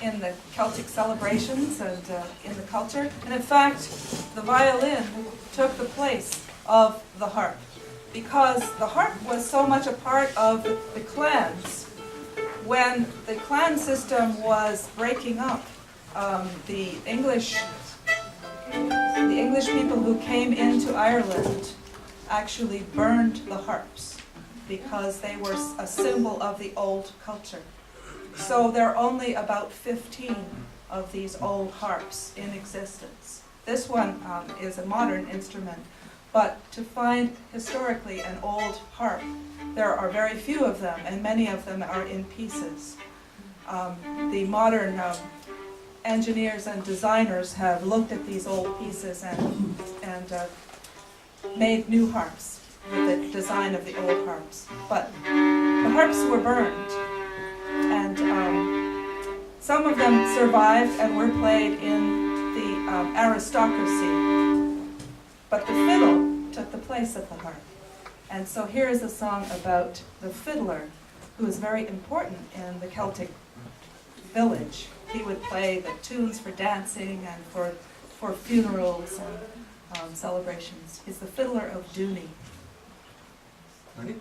in the Celtic celebrations and in the culture. And in fact, the violin took the place of the harp because the harp was so much a part of the clans. When the clan system was breaking up, the English people who came into Ireland actually burned the harps because they were a symbol of the old culture. So there are only about 15 of these old harps in existence. This one is a modern instrument, but to find historically an old harp, there are very few of them, and many of them are in pieces. The modern engineers and designers have looked at these old pieces and made new harps with the design of the old harps. But the harps were burned, and some of them survived and were played in the aristocracy. But the fiddle took the place of the harp. And so here is a song about the fiddler, who is very important in the Celtic village. He would play the tunes for dancing and for funerals and celebrations. He's the fiddler of Dooney. Ready?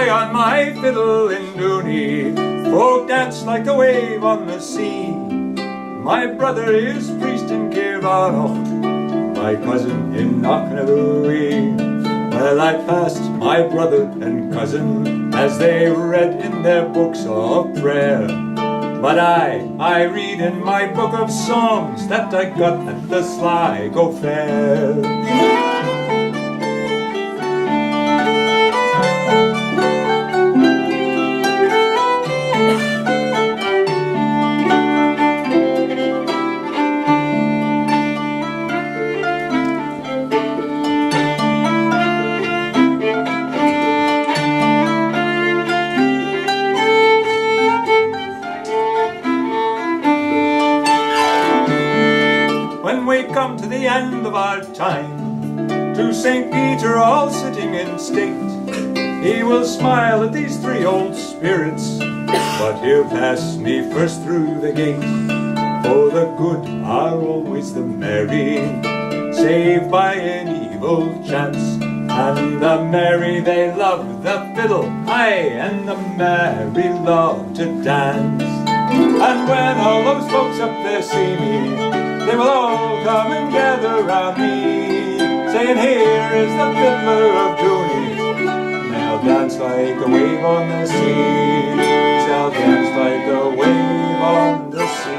On my fiddle in Dooney, folk dance like a wave on the sea. My brother is priest in Kirvarnoch, my cousin in Knocknadooney. Well, I passed my brother and cousin as they read in their books of prayer. But I read in my book of songs that I got at the Sligo Fair. When we come to the end of our time, to St. Peter all sitting in state, he will smile at these three old spirits, but he'll pass me first through the gate. For the good are always the merry, saved by an evil chance, and the merry they love the fiddle, aye, and the merry love to dance. And when all those folks up there see me, they will all come and gather round me, saying, here is the fiddler of Dooney. They'll dance like a wave on the sea. They'll dance like a wave on the sea.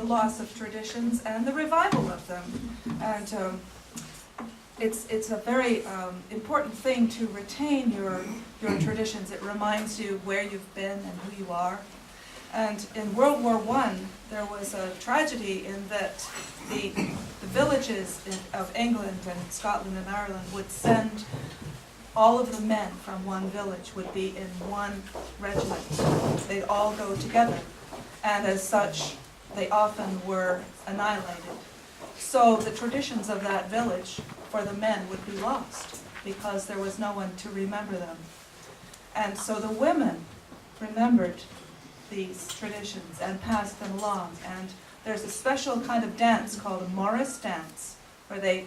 the loss of traditions and the revival of them. And it's a very important thing to retain your traditions. It reminds you where you've been and who you are. And in World War I, there was a tragedy in that the villages of England and Scotland and Ireland would send all of the men from one village would be in one regiment. They'd all go together. And as such, they often were annihilated. So the traditions of that village for the men would be lost because there was no one to remember them. And so the women remembered these traditions and passed them along. And there's a special kind of dance called a Morris dance, where they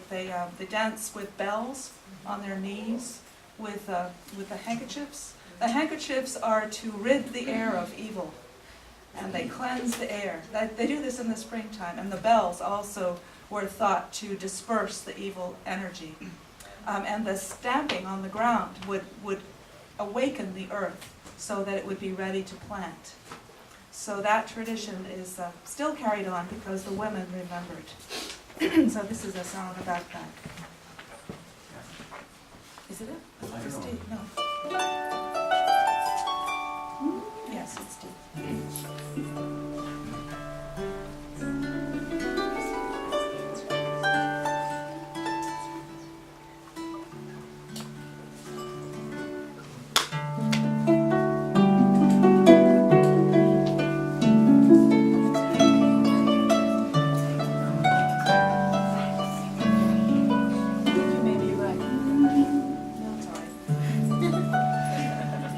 dance with bells on their knees with the handkerchiefs. The handkerchiefs are to rid the air of evil, and they cleanse the air. They do this in the springtime, and the bells also were thought to disperse the evil energy. And the stamping on the ground would awaken the earth so that it would be ready to plant. So that tradition is still carried on because the women remembered. So this is a song about that. Is it? I don't know. Steve? No. Yes, it's Steve.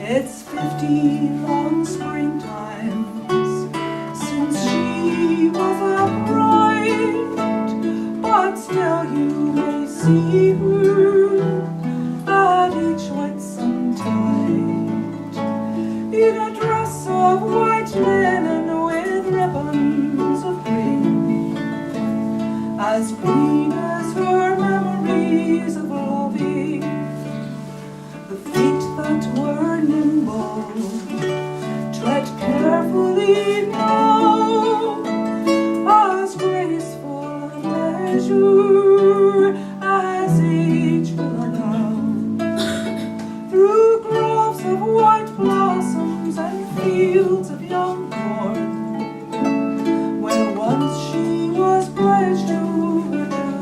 It's 50 long springtimes since she was a bride, but still you may see her at each Whitsun tide, in a dress of white linen with ribbons of green, as green as her memories of loving. The feet that were nimble tread carefully now, as graceful a measure as age will allow, through groves of white blossoms and fields of young corn, where once she was pledged to her love.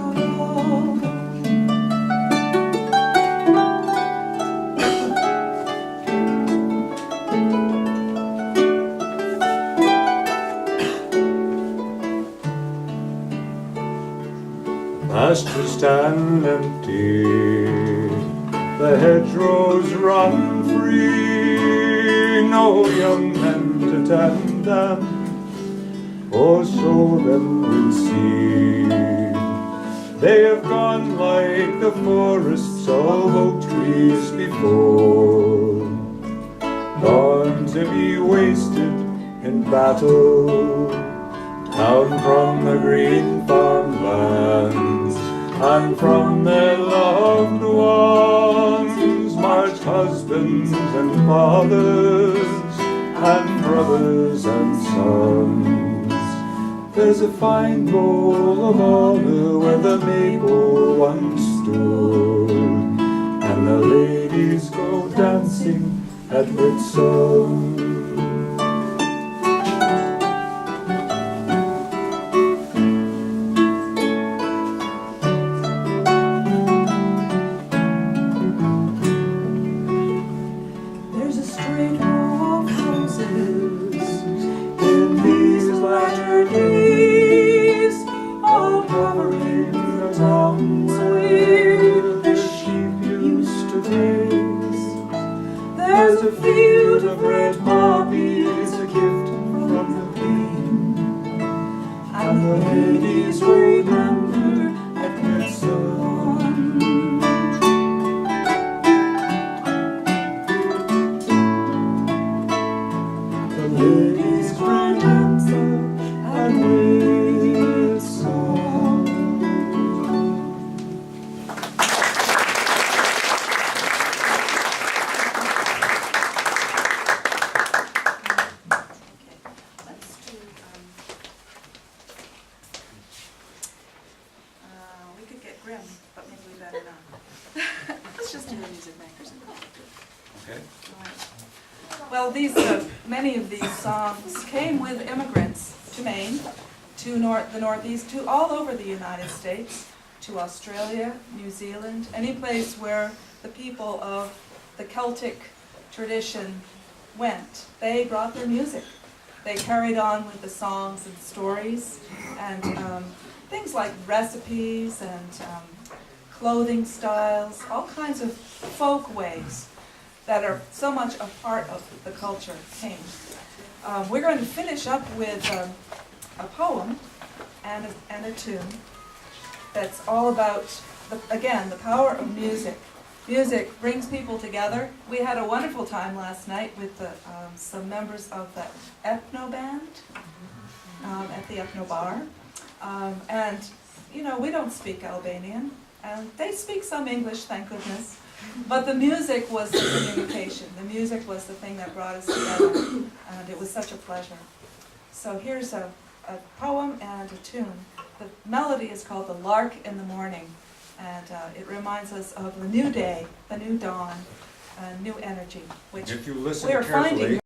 Pastures stand empty, the hedgerows run free, no young men to tend them, or sow them with seed. They have gone like the forests of oak trees before, gone to be wasted in battle, down from the green farmlands, and from their loved ones march husbands and fathers, and brothers and sons. There's a fine bowl of honor where the maple once stood, and the ladies go dancing at Whitsun. There's a field of red Well, many of these songs came with immigrants to Maine, to the Northeast, to all over the United States, to Australia, New Zealand, any place where the people of the Celtic tradition went. They brought their music. They carried on with the songs and stories and things like recipes and clothing styles, all kinds of folk ways that are so much a part of the culture came. We're going to finish up with a poem and a tune that's all about, again, the power of music. Music brings people together. We had a wonderful time last night with some members of the ethno band at the ethno bar. And, you know, we don't speak Albanian, and they speak some English, thank goodness. But the music was the communication. The music was the thing that brought us together, and it was such a pleasure. So here's a poem and a tune. The melody is called The Lark in the Morning, and it reminds us of the new day, the new dawn, new energy, which If you listen we are carefully, finding